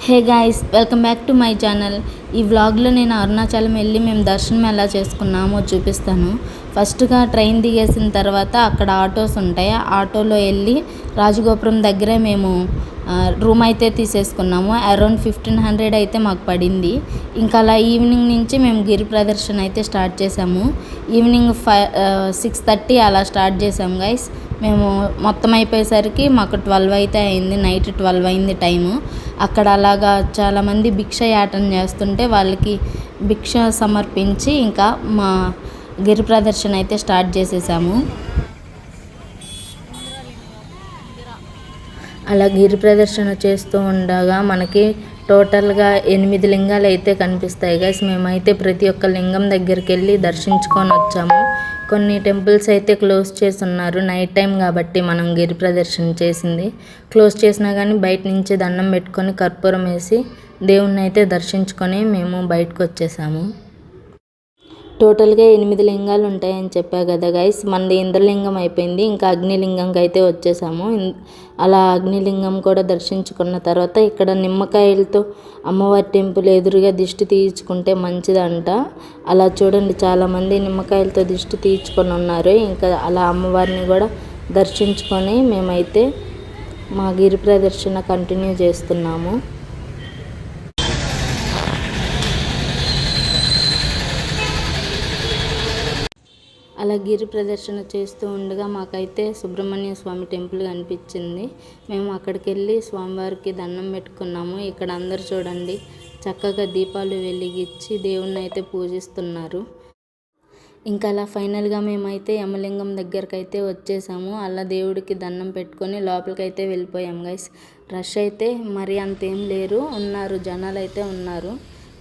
Hey guys, welcome back to my channel. ఈ వ్లాగ్లో నేను అరుణాచలం వెళ్ళి మేము దర్శనం ఎలా చేసుకున్నామో చూపిస్తాను. ఫస్ట్గా ట్రైన్ దిగేసిన తర్వాత అక్కడ ఆటోస్ ఉంటాయి. ఆటోలో వెళ్ళి రాజగోపురం దగ్గరే మేము రూమ్ అయితే తీసేసుకున్నాము. అరౌండ్ 1500 అయితే మాకు పడింది. ఇంకా అలా ఈవినింగ్ నుంచి మేము గిరి ప్రదర్శన అయితే స్టార్ట్ చేసాము. ఈవినింగ్ 6:30 అలా స్టార్ట్ చేసాము గైస్. మేము మొత్తం అయిపోయేసరికి మాకు 12 అయితే అయింది. నైట్ 12 అయింది టైము. అక్కడ అలాగా చాలామంది భిక్ష యాటన చేస్తుంటే వాళ్ళకి భిక్ష సమర్పించి ఇంకా మా గిరి ప్రదర్శన అయితే స్టార్ట్ చేసేసాము. అలా గిరి ప్రదర్శన చేస్తూ ఉండగా మనకి టోటల్గా 8 లింగాలు అయితే కనిపిస్తాయి గైస్. మేమైతే ప్రతి ఒక్క లింగం దగ్గరికి వెళ్ళి దర్శించుకొని వచ్చాము. కొన్ని టెంపుల్స్ అయితే క్లోజ్ చేసి ఉన్నారు. నైట్ టైం కాబట్టి మనం గిరి ప్రదర్శన చేసింది క్లోజ్ చేసినా కానీ బయట నుంచి దండం పెట్టుకొని కర్పూరం వేసి దేవుణ్ణి అయితే దర్శించుకొని మేము బయటకు వచ్చేసాము. టోటల్గా 8 లింగాలు ఉంటాయని చెప్పా కదా గైస్. మనది ఇంద్రలింగం అయిపోయింది. ఇంకా అగ్నిలింగంకి అయితే వచ్చేసాము. అలా అగ్నిలింగం కూడా దర్శించుకున్న తర్వాత ఇక్కడ నిమ్మకాయలతో అమ్మవారి టెంపుల్ ఎదురుగా దిష్టి తీయించుకుంటే మంచిదంట. అలా చూడండి, చాలామంది నిమ్మకాయలతో దిష్టి తీయించుకొని ఉన్నారు. ఇంకా అలా అమ్మవారిని కూడా దర్శించుకొని మేమైతే మా గిరి ప్రదర్శన కంటిన్యూ చేస్తున్నాము. అలా గిరి ప్రదర్శన చేస్తూ ఉండగా మాకైతే సుబ్రహ్మణ్య స్వామి టెంపుల్ కనిపించింది. మేము అక్కడికి వెళ్ళి స్వామివారికి దండం పెట్టుకున్నాము. ఇక్కడ అందరు చూడండి చక్కగా దీపాలు వెలిగించి దేవుణ్ణి అయితే పూజిస్తున్నారు. ఇంకా అలా ఫైనల్గా మేమైతే యమలింగం దగ్గరకు అయితే వచ్చేసాము. అలా దేవుడికి దండం పెట్టుకొని లోపలికైతే వెళ్ళిపోయాం గైస్. రష్ అయితే మరి అంతేం లేరు, జనాలు అయితే ఉన్నారు.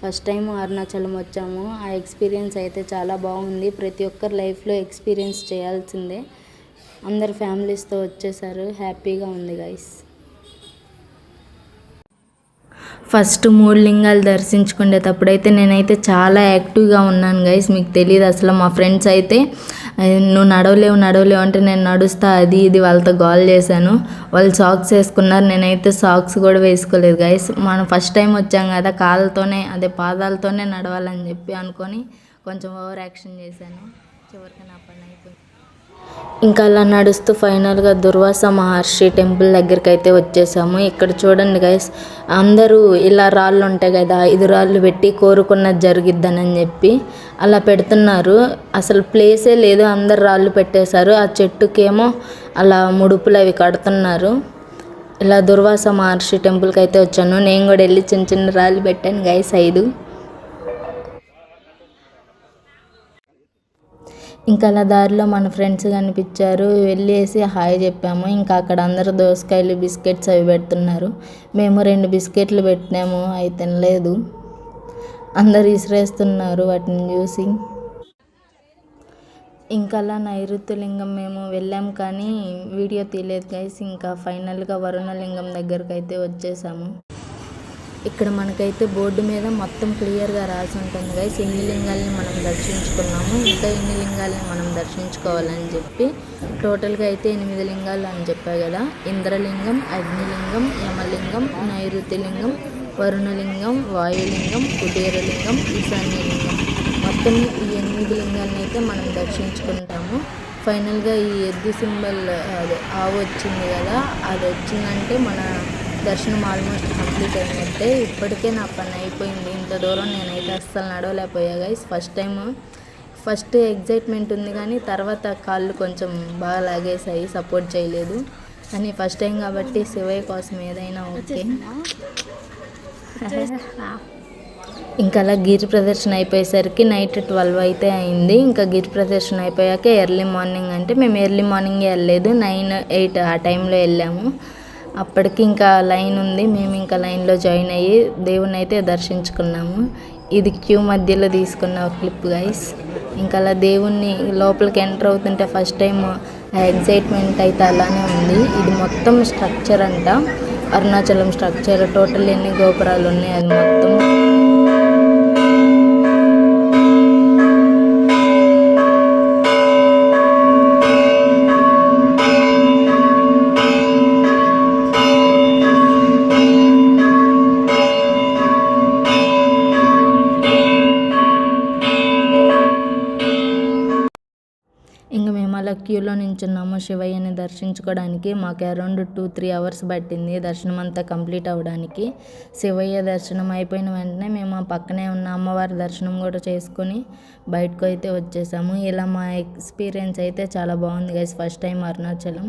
ఫస్ట్ టైం అరుణాచలం వచ్చాము. ఆ ఎక్స్పీరియన్స్ అయితే చాలా బాగుంది. ప్రతి ఒక్కరు లైఫ్లో ఎక్స్పీరియన్స్ చేయాల్సిందే. అందరు ఫ్యామిలీస్తో వచ్చేసారు. హ్యాపీగా ఉంది గైస్. ఫస్ట్ 3 లింగాలు దర్శించుకునేటప్పుడైతే నేనైతే చాలా యాక్టివ్గా ఉన్నాను గైస్. మీకు తెలియదు అసలు. మా ఫ్రెండ్స్ అయితే నువ్వు నడవలేవు అంటే నేను నడుస్తా అది ఇది వాళ్ళతో గోల్ చేశాను. వాళ్ళు సాక్స్ వేసుకున్నారు, నేనైతే సాక్స్ కూడా వేసుకోలేదు గైస్. మనం ఫస్ట్ టైం వచ్చాం కదా, పాదాలతోనే నడవాలని చెప్పి అనుకొని కొంచెం ఓవర్ యాక్షన్ చేశాను. చివరికి నా పని అయిపోయింది. ఇంకా అలా నడుస్తూ ఫైనల్గా దుర్వాస మహర్షి టెంపుల్ దగ్గరికి అయితే వచ్చేసాము. ఇక్కడ చూడండి గైస్, అందరూ ఇలా రాళ్ళు ఉంటాయి కదా, 5 రాళ్ళు పెట్టి కోరుకున్నది జరిగిద్దని చెప్పి అలా పెడుతున్నారు. అసలు ప్లేసే లేదు, అందరు రాళ్ళు పెట్టేశారు. ఆ చెట్టుకేమో అలా ముడుపులు అవి కడుతున్నారు. ఇలా దుర్వాస మహర్షి టెంపుల్కి అయితే వచ్చాను. నేను కూడా వెళ్ళి చిన్న చిన్న రాళ్ళు పెట్టాను గైస్, 5. ఇంకా అలా దారిలో మన ఫ్రెండ్స్ కనిపించారు. వెళ్ళేసి హాయ్ చెప్పాము. ఇంకా అక్కడ అందరూ దోసకాయలు బిస్కెట్స్ అవి పెడుతున్నారు. మేము 2 బిస్కెట్లు పెట్టినాము, అవి తినలేదు. అందరు విసిరేస్తున్నారు వాటిని చూసి. ఇంకా అలా నైరుతి లింగం మేము వెళ్ళాము కానీ వీడియో తీయలేదు గైస్. ఇంకా ఫైనల్గా వరుణలింగం దగ్గరకు అయితే వచ్చేసాము. ఇక్కడ మనకైతే బోర్డు మీద మొత్తం క్లియర్గా రాసి ఉంటుంది గైస్. ఎన్ని లింగాల్ని మనం దర్శించుకున్నాము, ఇంకా ఎన్ని లింగాల్ని మనం దర్శించుకోవాలని చెప్పి టోటల్గా అయితే 8 లింగాలు అని చెప్పా కదా. ఇంద్రలింగం, అగ్నిలింగం, యమలింగం, నైరుతి లింగం, వరుణలింగం, వాయులింగం, కుబేరలింగం, ఈశాన్యలింగం, మొత్తం ఈ 8 లింగాలని అయితే మనం దర్శించుకుంటాము. ఫైనల్గా ఈ ఎద్దు సింబల్ ఆవు వచ్చింది కదా, అది వచ్చిందంటే మన దర్శనం ఆల్మోస్ట్ కంప్లీట్ అయినట్టే. ఇప్పటికే నా పని అయిపోయింది. ఇంత దూరం నేనైతే అస్సలు నడవలేకపోయా గైస్. ఫస్ట్ ఎగ్జైట్మెంట్ ఉంది కానీ తర్వాత కాళ్ళు కొంచెం బాగా లాగేసాయి, సపోర్ట్ చేయలేదు. కానీ ఫస్ట్ టైం కాబట్టి శివయ్య కోసం ఏదైనా ఓకే. ఇంకా అలా గిరి ప్రదర్శన అయిపోయేసరికి నైట్ 12 అయితే అయింది. ఇంకా గిరి ప్రదర్శన అయిపోయాక ఎర్లీ మార్నింగ్, అంటే మేము ఎర్లీ మార్నింగే వెళ్ళలేదు, 9, 8 ఆ టైంలో వెళ్ళాము. అప్పటికి ఇంకా లైన్ ఉంది. మేము ఇంకా లైన్లో జాయిన్ అయ్యి దేవుణ్ణి అయితే దర్శించుకున్నాము. ఇది క్యూ మధ్యలో తీసుకున్న క్లిప్ గైస్. ఇంకా అలా దేవుణ్ణి లోపలికి ఎంటర్ అవుతుంటే ఫస్ట్ టైం ఎగ్జైట్మెంట్ అయితే అలానే ఉంది. ఇది మొత్తం స్ట్రక్చర్ అంట, అరుణాచలం స్ట్రక్చర్. టోటల్ ఎన్ని గోపురాలు ఉన్నాయి అది మొత్తం. క్యూలో నించున్నాము శివయ్యని దర్శించుకోవడానికి. మాకు అరౌండ్ 2-3 అవర్స్ పట్టింది దర్శనం అంతా కంప్లీట్ అవ్వడానికి. శివయ్య దర్శనం అయిపోయిన వెంటనే మేము ఆ పక్కనే ఉన్న అమ్మవారి దర్శనం కూడా చేసుకొని బయటకు అయితే వచ్చేసాము. ఇలా మా ఎక్స్పీరియన్స్ అయితే చాలా బాగుంది గైస్. First time Arunachalam.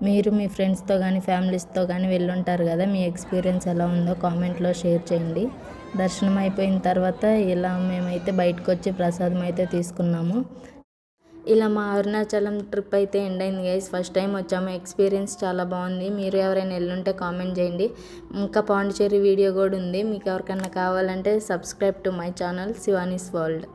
మీరు మీ ఫ్రెండ్స్తో కానీ ఫ్యామిలీస్తో కానీ వెళ్ళుంటారు కదా, మీ ఎక్స్పీరియన్స్ ఎలా ఉందో కామెంట్లో షేర్ చేయండి. దర్శనం అయిపోయిన తర్వాత ఇలా మేమైతే బయటకు వచ్చి ప్రసాదం అయితే తీసుకున్నాము. ఇలా మా అరుణాచలం ట్రిప్ అయితే ఎండ్ అయింది గైస్. ఫస్ట్ టైం వచ్చాము, ఎక్స్పీరియన్స్ చాలా బాగుంది. మీరు ఎవరైనా వెళ్ళుంటే కామెంట్ చేయండి. ఇంకా పాండిచేరి వీడియో కూడా ఉంది, మీకు ఎవరికైనా కావాలంటే subscribe to my channel Shivani's world.